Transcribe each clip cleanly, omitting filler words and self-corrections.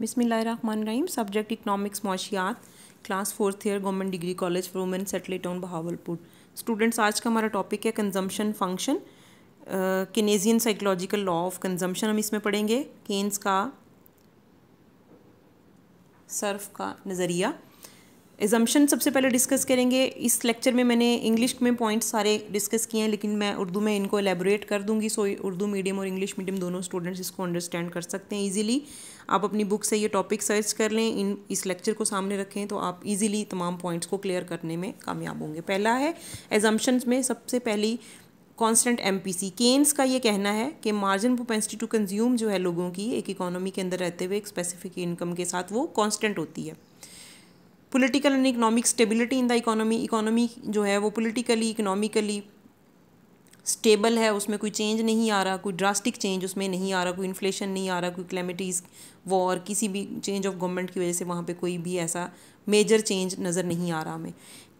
बिस्मिल्लाहिर्रहमानिर्रहीम। Subject economics मुआशियात, class 4th year, government degree college for women, settle town Bahawalpur. Students, आज का हमारा टॉपिक है consumption function, Keynesian psychological law of consumption. हम इसमें पढ़ेंगे केन्स का सर्फ का नज़रिया। एजम्पशन सबसे पहले डिस्कस करेंगे। इस लेक्चर में मैंने इंग्लिश में पॉइंट्स सारे डिस्कस किए हैं, लेकिन मैं उर्दू में इनको एलेबोरेट कर दूंगी, सो उर्दू मीडियम और इंग्लिश मीडियम दोनों स्टूडेंट्स इसको अंडरस्टैंड कर सकते हैं ईजिली। आप अपनी बुक से ये टॉपिक सर्च कर लें, इस लेक्चर को सामने रखें तो आप ईजिली तमाम पॉइंट्स को क्लियर करने में कामयाब होंगे। पहला है एजम्पशंस में सबसे पहली कांस्टेंट एमपीसी। केन्स का ये कहना है कि मार्जिन प्रोपेंसिटी टू कंज्यूम जो है लोगों की एक इकोनॉमी के अंदर रहते हुए एक स्पेसिफिक इनकम के साथ वो कांस्टेंट होती है। Political and economic stability in the economy जो है वो पॉलिटिकली इकोनॉमिकली स्टेबल है, उसमें कोई चेंज नहीं आ रहा, कोई ड्रास्टिक चेंज उसमें नहीं आ रहा, कोई इन्फ्लेशन नहीं आ रहा, कोई क्लैमिटीज़, वॉर, किसी भी चेंज ऑफ गवर्नमेंट की वजह से वहाँ पे कोई भी ऐसा मेजर चेंज नज़र नहीं आ रहा हमें।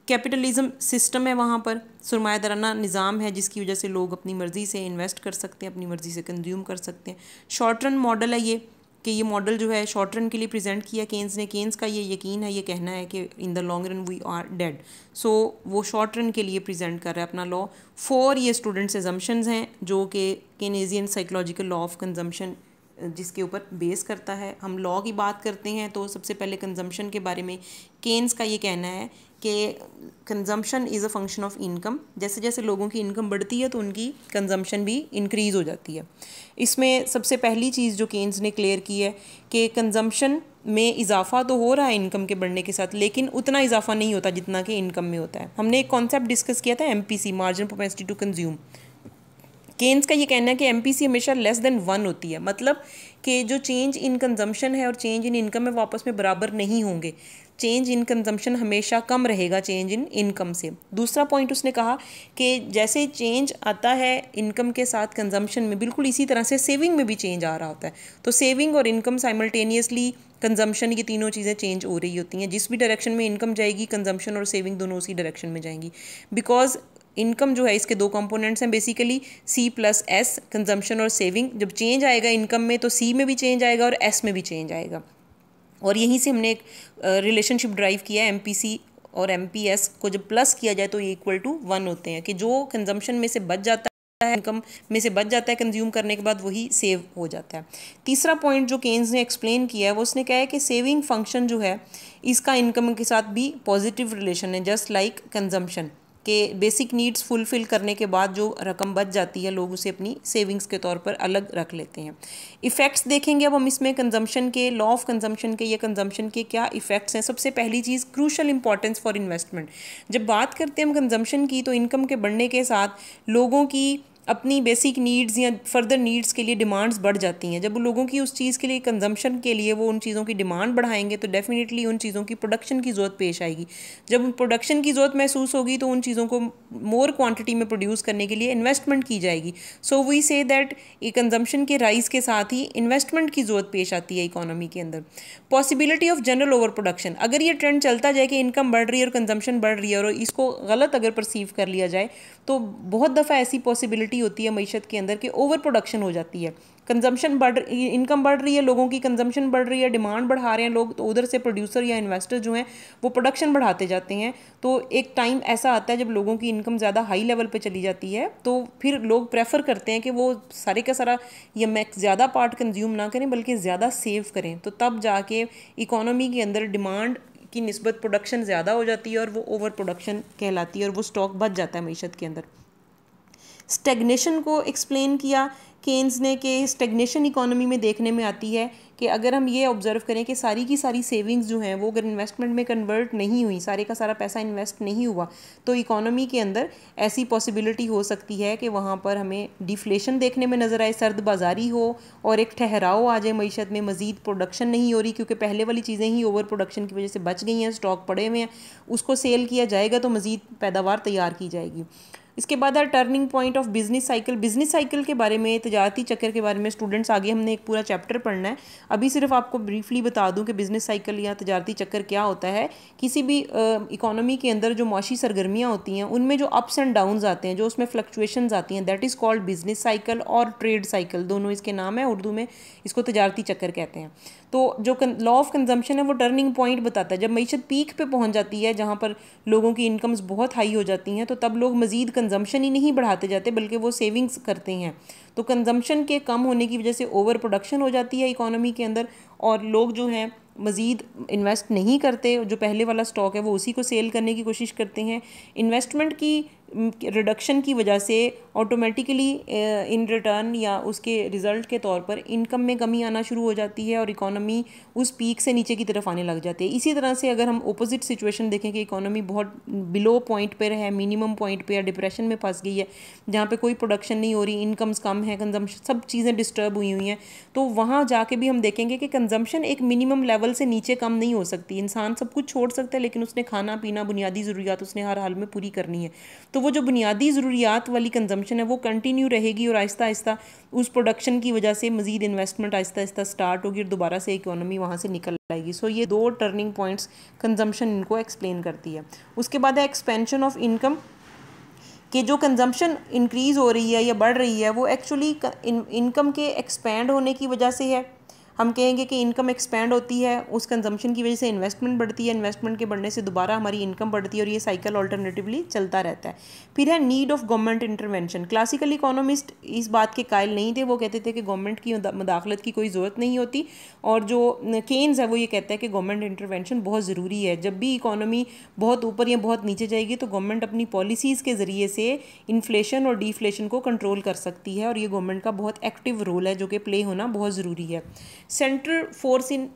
कैपिटलिज्म सिस्टम है, वहाँ पर सरमायादाराना निज़ाम है जिसकी वजह से लोग अपनी मर्ज़ी से इन्वेस्ट कर सकते हैं, अपनी मर्ज़ी से कंज्यूम कर सकते हैं। शॉर्ट रन मॉडल है ये, कि ये मॉडल जो है शॉर्ट रन के लिए प्रेजेंट किया केन्स ने। केन्स का ये यकीन है, ये कहना है कि in the long run we are dead, so वो शॉर्ट रन के लिए प्रेजेंट कर रहा है अपना लॉ। 4 ये स्टूडेंट्स एजम्पशंस हैं जो कि केनेजियन साइकोलॉजिकल लॉ ऑफ कंजम्पशन जिसके ऊपर बेस करता है। हम लॉ की बात करते हैं तो सबसे पहले कंजम्पशन के बारे में केन्स का ये कहना है कि consumption is a function of income. जैसे जैसे लोगों की इनकम बढ़ती है तो उनकी कंजम्पशन भी इंक्रीज़ हो जाती है। इसमें सबसे पहली चीज़ जो केन्स ने क्लियर की है कि कंजम्पशन में इजाफा तो हो रहा है इनकम के बढ़ने के साथ, लेकिन उतना इजाफा नहीं होता जितना कि इनकम में होता है। हमने एक कॉन्सेप्ट डिस्कस किया था MPC, margin propensity to consume. Keynes का ये कहना है कि एमपीसी हमेशा लेस देन 1 होती है, मतलब कि जो चेंज इन कंजम्पशन है और चेंज इन इनकम में वापस में बराबर नहीं होंगे। चेंज इन कंजम्पशन हमेशा कम रहेगा चेंज इन इनकम से। दूसरा पॉइंट उसने कहा कि जैसे चेंज आता है इनकम के साथ कंजम्पशन में, बिल्कुल इसी तरह से सेविंग में भी चेंज आ रहा होता है। तो सेविंग और इनकम साइमल्टेनियसली, कंजम्पशन, ये तीनों चीज़ें चेंज हो रही होती हैं। जिस भी डायरेक्शन में इनकम जाएगी, कंजम्पशन और सेविंग दोनों उसी डायरेक्शन में जाएंगी। बिकॉज इनकम जो है इसके 2 कंपोनेंट्स हैं basically, C plus S, consumption और सेविंग। जब चेंज आएगा इनकम में तो सी में भी चेंज आएगा और एस में भी चेंज आएगा। और यहीं से हमने एक रिलेशनशिप ड्राइव किया है, एमपीसी और एमपीएस को जब प्लस किया जाए तो ये इक्वल टू 1 होते हैं, कि जो कंजम्पशन में से बच जाता है, इनकम में से बच जाता है कंज्यूम करने के बाद, वही सेव हो जाता है। तीसरा पॉइंट जो केन्स ने एक्सप्लेन किया है वो उसने कहा है कि सेविंग फंक्शन जो है इसका इनकम के साथ भी पॉजिटिव रिलेशन है, जस्ट लाइक कंजम्पशन के बेसिक नीड्स फुलफ़िल करने के बाद जो रकम बच जाती है लोग उसे अपनी सेविंग्स के तौर पर अलग रख लेते हैं। इफ़ेक्ट्स देखेंगे अब हम इसमें कंजम्पशन के, लॉ ऑफ कंजम्पशन के या कंजम्पशन के क्या इफ़ेक्ट्स हैं। सबसे पहली चीज़, क्रूशल इंपॉर्टेंस फॉर इन्वेस्टमेंट। जब बात करते हैं हम कंजम्पशन की तो इनकम के बढ़ने के साथ लोगों की अपनी बेसिक नीड्स या फर्दर नीड्स के लिए डिमांड्स बढ़ जाती हैं। जब लोगों की उस चीज़ के लिए, कंजम्पशन के लिए वो उन चीज़ों की डिमांड बढ़ाएंगे तो डेफिनेटली उन चीज़ों की प्रोडक्शन की ज़रूरत पेश आएगी। जब प्रोडक्शन की ज़रूरत महसूस होगी तो उन चीज़ों को मोर क्वांटिटी में प्रोड्यूस करने के लिए इन्वेस्टमेंट की जाएगी। सो वी से दैट ये कंजम्पशन के राइज के साथ ही इन्वेस्टमेंट की ज़रूरत पेश आती है इकोनॉमी के अंदर। Possibility of general over production, अगर ये ट्रेंड चलता जाए कि इनकम बढ़ रही है और कंजम्पशन बढ़ रही है और इसको गलत अगर परसीव कर लिया जाए तो बहुत दफ़ा ऐसी पॉसिबिलिटी होती है मीशत के अंदर कि ओवर प्रोडक्शन हो जाती है। कंजम्पशन बढ़, इनकम बढ़ रही है लोगों की, कंजम्पशन बढ़ रही है, डिमांड बढ़ा रहे हैं लोग, तो उधर से प्रोड्यूसर या इन्वेस्टर जो हैं वो प्रोडक्शन बढ़ाते जाते हैं। तो एक टाइम ऐसा आता है जब लोगों की इनकम ज़्यादा हाई लेवल पे चली जाती है तो फिर लोग प्रेफर करते हैं कि वो सारे का सारा या मैक्स ज़्यादा पार्ट कंज्यूम ना करें बल्कि ज़्यादा सेव करें। तो तब जाके इकोनॉमी के अंदर डिमांड की निस्बत प्रोडक्शन ज़्यादा हो जाती है और वो ओवर प्रोडक्शन कहलाती है और वो स्टॉक बच जाता है मीशत के अंदर। स्टेगनेशन को एक्सप्लेन किया केन्स ने कि स्टेगनेशन इकोनॉमी में देखने में आती है कि अगर हम ये ऑब्जर्व करें कि सारी की सारी सेविंग्स जो हैं वो अगर इन्वेस्टमेंट में कन्वर्ट नहीं हुई, सारे का सारा पैसा इन्वेस्ट नहीं हुआ, तो इकोनॉमी के अंदर ऐसी पॉसिबिलिटी हो सकती है कि वहाँ पर हमें डिफ्लेशन देखने में नज़र आए, सर्द बाज़ारी हो और एक ठहराव आ जाए मीशत में, मज़ीद प्रोडक्शन नहीं हो रही क्योंकि पहले वाली चीज़ें ही ओवर प्रोडक्शन की वजह से बच गई हैं, स्टॉक पड़े हुए हैं, उसको सेल किया जाएगा तो मज़ीद पैदावार तैयार की जाएगी। इसके बाद है turning point of business cycle. Business cycle के बारे में, तजारती चक्कर के बारे में स्टूडेंट्स आगे हमने एक पूरा चैप्टर पढ़ना है। अभी सिर्फ आपको ब्रीफली बता दूं कि बिजनेस साइकिल या तजारती चक्कर क्या होता है। किसी भी इकोनॉमी के अंदर जो मुआशी सरगर्मियाँ होती हैं उनमें जो अप्स एंड डाउन्स आते हैं, जो उसमें फ्लक्चुएशंस आती हैं, that is called business cycle और ट्रेड साइकिल, दोनों इसके नाम है। उर्दू में इसको तजारती चक्कर कहते हैं। तो जो लॉ ऑफ कंजम्पशन है वो टर्निंग पॉइंट बताता है। जब मईशत पीक पे पहुंच जाती है, जहाँ पर लोगों की इनकम्स बहुत हाई हो जाती हैं, तो तब लोग मज़ीद कंजम्पशन ही नहीं बढ़ाते जाते बल्कि वो सेविंग्स करते हैं। तो कंजम्पशन के कम होने की वजह से ओवर प्रोडक्शन हो जाती है इकोनॉमी के अंदर, और लोग जो हैं मज़ीद इन्वेस्ट नहीं करते। जो पहले वाला स्टॉक है वो उसी को सेल करने की कोशिश करते हैं। इन्वेस्टमेंट की रिडक्शन की वजह से ऑटोमेटिकली इन रिटर्न या उसके रिज़ल्ट के तौर पर इनकम में कमी आना शुरू हो जाती है और इकोनॉमी उस पीक से नीचे की तरफ आने लग जाती है। इसी तरह से अगर हम अपोजिट सिचुएशन देखें कि इकोनॉमी बहुत बिलो पॉइंट पर है, मिनिमम पॉइंट पे या डिप्रेशन में फंस गई है, जहाँ पे कोई प्रोडक्शन नहीं हो रही, इनकम्स कम है, कंजम्पशन सब चीज़ें डिस्टर्ब हुई हुई हैं, तो वहाँ जाके भी हम देखेंगे कि कंजम्पशन एक मिनिमम लेवल से नीचे कम नहीं हो सकती। इंसान सब कुछ छोड़ सकता है लेकिन उसने खाना पीना, बुनियादी ज़रूरियात उसने हर हाल में पूरी करनी है। तो वो जो बुनियादी ज़रूरियात वाली कंजम्पशन है वो कंटिन्यू रहेगी और आहिस्ता आहिस्ता उस प्रोडक्शन की वजह से मज़ीद इन्वेस्टमेंट आहिस्ता आहिस्ता स्टार्ट होगी और दोबारा से इकोनॉमी वहाँ से निकल आएगी। सो ये दो टर्निंग पॉइंट्स कंजम्पशन इनको एक्सप्लेन करती है। उसके बाद है एक्सपेंशन ऑफ इनकम, कि जो कंजम्पशन इंक्रीज़ हो रही है या बढ़ रही है वो एक्चुअली इनकम के एक्सपेंड होने की वजह से है। हम कहेंगे कि इनकम एक्सपेंड होती है, उस कंजम्पशन की वजह से इन्वेस्टमेंट बढ़ती है, इन्वेस्टमेंट के बढ़ने से दोबारा हमारी इनकम बढ़ती है और ये साइकिल ऑल्टरनेटिवली चलता रहता है। फिर है need of government intervention. Classical economist इस बात के कायल नहीं थे, वो कहते थे कि गवर्नमेंट की मदाखलत की कोई ज़रूरत नहीं होती, और जो केन्स है वो ये कहता है कि गवर्नमेंट इंटरवेंशन बहुत ज़रूरी है। जब भी इकोनॉमी बहुत ऊपर या बहुत नीचे जाएगी तो गवर्नमेंट अपनी पॉलिसीज़ के ज़रिए से इन्फ्लेशन और डिफ्लेशन को कंट्रोल कर सकती है, और ये गवर्नमेंट का बहुत एक्टिव रोल है जो कि प्ले होना बहुत ज़रूरी है। Central force in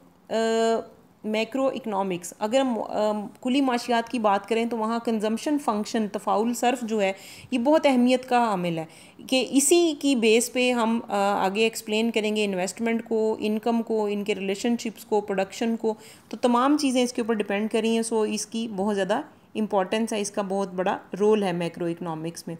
macro economics, अगर हम कुली माशियात की बात करें तो वहाँ कंजम्पशन फंक्शन, तफाउल सर्फ जो है ये बहुत अहमियत का हामिल है, कि इसी की बेस पे हम आगे एक्सप्लेन करेंगे इन्वेस्टमेंट को, इनकम को, इनके रिलेशनशिप्स को, प्रोडक्शन को। तो तमाम चीज़ें इसके ऊपर डिपेंड कर रही हैं। सो इसकी बहुत ज़्यादा इंपॉर्टेंस है, इसका बहुत बड़ा रोल है मैक्रो इकनॉमिक्स में।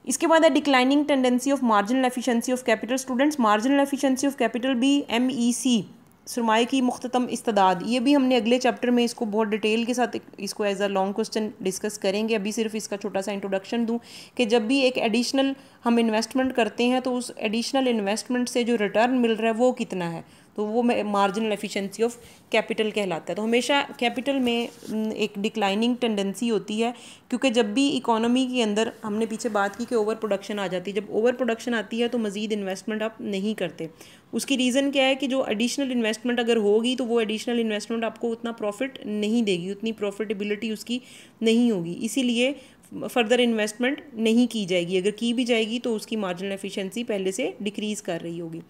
इसके बाद है declining tendency of marginal efficiency of capital. Students, marginal efficiency of capital भी MEC, सरमाए की मुख्ततम इस्तादाद, ये भी हमने अगले चैप्टर में इसको बहुत डिटेल के साथ इसको as a long question discuss करेंगे। अभी सिर्फ इसका छोटा सा इंट्रोडक्शन दूं कि जब भी एक एडिशनल हम इन्वेस्टमेंट करते हैं तो उस एडिशनल इन्वेस्टमेंट से जो रिटर्न मिल रहा है वो कितना है, तो वो मार्जिनल एफिशिएंसी ऑफ कैपिटल कहलाता है। तो हमेशा कैपिटल में एक डिक्लाइनिंग टेंडेंसी होती है, क्योंकि जब भी इकोनॉमी के अंदर, हमने पीछे बात की कि ओवर प्रोडक्शन आ जाती है, जब ओवर प्रोडक्शन आती है तो मज़ीद इन्वेस्टमेंट आप नहीं करते। उसकी रीज़न क्या है कि जो एडिशनल इन्वेस्टमेंट अगर होगी तो वो एडिशनल इन्वेस्टमेंट आपको उतना प्रॉफिट नहीं देगी, उतनी प्रॉफिटेबिलिटी उसकी नहीं होगी, इसीलिए फर्दर इन्वेस्टमेंट नहीं की जाएगी। अगर की भी जाएगी तो उसकी मार्जिनल एफिशिएंसी पहले से डिक्रीज़ कर रही होगी।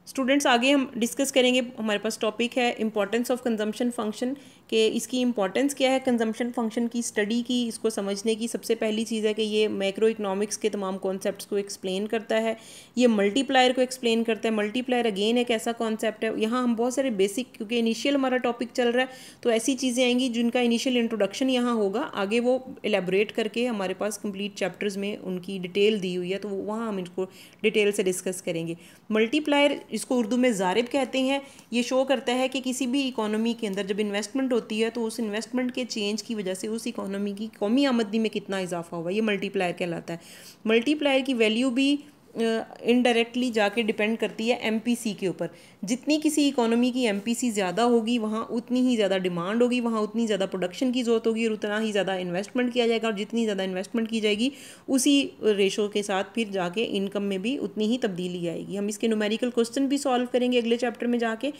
स्टूडेंट्स, आगे हम डिस्कस करेंगे, हमारे पास टॉपिक है इंपॉर्टेंस ऑफ कंजम्पशन फंक्शन, कि इसकी इंपॉर्टेंस क्या है कंजम्पशन फंक्शन की स्टडी की, इसको समझने की। सबसे पहली चीज़ है कि ये मैक्रो इकनॉमिक्स के तमाम कॉन्सेप्ट्स को एक्सप्लेन करता है, ये मल्टीप्लायर को एक्सप्लेन करता है। मल्टीप्लायर अगेन एक ऐसा कॉन्सेप्ट है, यहाँ हम बहुत सारे बेसिक, क्योंकि इनिशियल हमारा टॉपिक चल रहा है तो ऐसी चीज़ें आएंगी जिनका इनिशियल इंट्रोडक्शन यहाँ होगा, आगे वो एलेबोरेट करके हमारे पास कंप्लीट चैप्टर्स में उनकी डिटेल दी हुई है, तो वहाँ हम इसको डिटेल से डिस्कस करेंगे। मल्टीप्लायर, इसको उर्दू में ज़ारिब कहते हैं, ये शो करता है कि किसी भी इकोनॉमी के अंदर जब इन्वेस्टमेंट होती है तो उस इन्वेस्टमेंट के चेंज की वजह से उस इकोनॉमी की कौमी आमदनी में कितना इजाफा हुआ, ये मल्टीप्लायर कहलाता है। मल्टीप्लायर की वैल्यू भी इनडायरेक्टली जाके डिपेंड करती है MPC के ऊपर। जितनी किसी इकोनॉमी की MPC ज़्यादा होगी वहाँ उतनी ही ज़्यादा डिमांड होगी, वहाँ उतनी ज़्यादा प्रोडक्शन की ज़रूरत होगी और उतना ही ज़्यादा इन्वेस्टमेंट किया जाएगा, और जितनी ज़्यादा इन्वेस्टमेंट की जाएगी उसी रेशो के साथ फिर जाके इनकम में भी उतनी ही तब्दीली आएगी। हम इसके न्यूमेरिकल क्वेश्चन भी सॉल्व करेंगे अगले चैप्टर में जाके।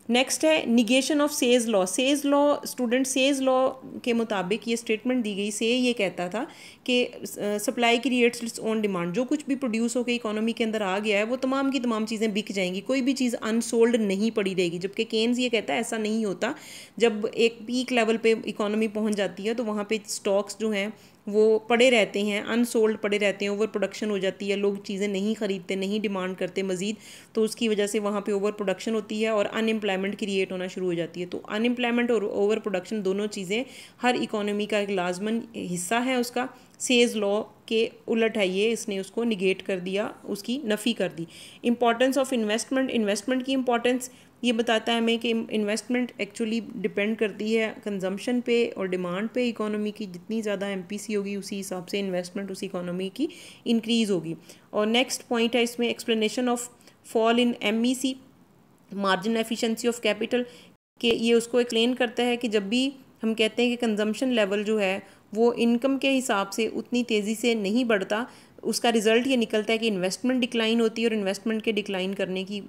नेक्स्ट है negation of says law. Says law, student, says law के मुताबिक ये स्टेटमेंट दी गई, से ये कहता था कि supply creates its own demand. जो कुछ भी प्रोड्यूस होकर इकोनॉमी के अंदर आ गया है वो तमाम की तमाम चीज़ें बिक जाएंगी, कोई भी चीज़ अनसोल्ड नहीं पड़ी रहेगी। जबकि केन्स ये कहता है ऐसा नहीं होता। जब एक पीक लेवल पे इकोनॉमी पहुंच जाती है तो वहाँ पे स्टॉक्स जो हैं वो पड़े रहते हैं, अनसोल्ड पड़े रहते हैं, ओवर प्रोडक्शन हो जाती है, लोग चीज़ें नहीं ख़रीदते, नहीं डिमांड करते मज़ीद, तो उसकी वजह से वहाँ पे ओवर प्रोडक्शन होती है और अनएम्प्लॉयमेंट क्रिएट होना शुरू हो जाती है। तो अनएम्प्लॉयमेंट और ओवर प्रोडक्शन दोनों चीज़ें हर इकोनॉमी का एक लाजमन हिस्सा है उसका। सेज लॉ के उलट है ये, इसने उसको निगेट कर दिया, उसकी नफ़ी कर दी। इंपॉर्टेंस ऑफ इन्वेस्टमेंट, इन्वेस्टमेंट की इंपॉर्टेंस ये बताता है हमें कि इन्वेस्टमेंट एक्चुअली डिपेंड करती है कंजम्पशन पे और डिमांड पे इकोनॉमी की। जितनी ज़्यादा एमपीसी होगी उसी हिसाब से इन्वेस्टमेंट उस इकोनॉमी की इंक्रीज़ होगी। और नेक्स्ट पॉइंट है इसमें explanation of fall in MEC, margin efficiency of capital, कि ये उसको एक्सप्लेन करता है कि जब भी हम कहते हैं कि कंजम्पशन लेवल जो है वो इनकम के हिसाब से उतनी तेज़ी से नहीं बढ़ता, उसका रिज़ल्ट ये निकलता है कि इन्वेस्टमेंट डिक्लाइन होती है, और इन्वेस्टमेंट के डिक्लाइन करने की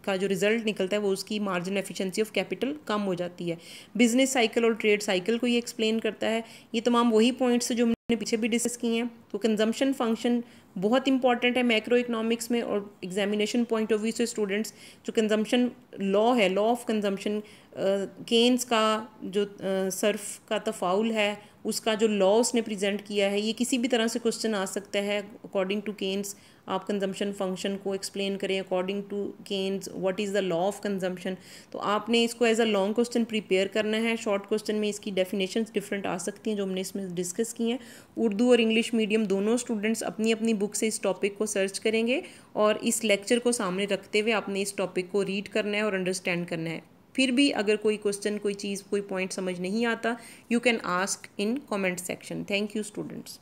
का जो रिज़ल्ट निकलता है वो उसकी मार्जिन एफिशिएंसी ऑफ कैपिटल कम हो जाती है। बिजनेस साइकिल और ट्रेड साइकिल को ये एक्सप्लेन करता है। ये तमाम वही पॉइंट्स जो हमने पीछे भी डिस्कस किए हैं। तो कंजम्पशन फंक्शन बहुत इंपॉर्टेंट है मैक्रो इकोनॉमिक्स में, और एग्जामिनेशन पॉइंट ऑफ व्यू से स्टूडेंट्स जो कंजम्पशन लॉ है, लॉ ऑफ कंजम्पशन, केन्स का जो सर्फ का तफाउल है उसका जो लॉ उसने प्रेजेंट किया है, ये किसी भी तरह से क्वेश्चन आ सकता है। अकॉर्डिंग टू केन्स आप कंजम्पशन फंक्शन को एक्सप्लेन करें, according to Keynes what is the law of consumption. तो आपने इसको as a long question prepare करना है। शॉर्ट क्वेश्चन में इसकी डेफिनेशंस डिफरेंट आ सकती हैं जो हमने इसमें डिस्कस की हैं। उर्दू और इंग्लिश मीडियम दोनों स्टूडेंट्स अपनी अपनी बुक से इस टॉपिक को सर्च करेंगे, और इस लेक्चर को सामने रखते हुए आपने इस टॉपिक को रीड करना है और अंडरस्टैंड करना है। फिर भी अगर कोई क्वेश्चन, कोई चीज़, कोई पॉइंट समझ नहीं आता, you can ask in comment section. Thank you students.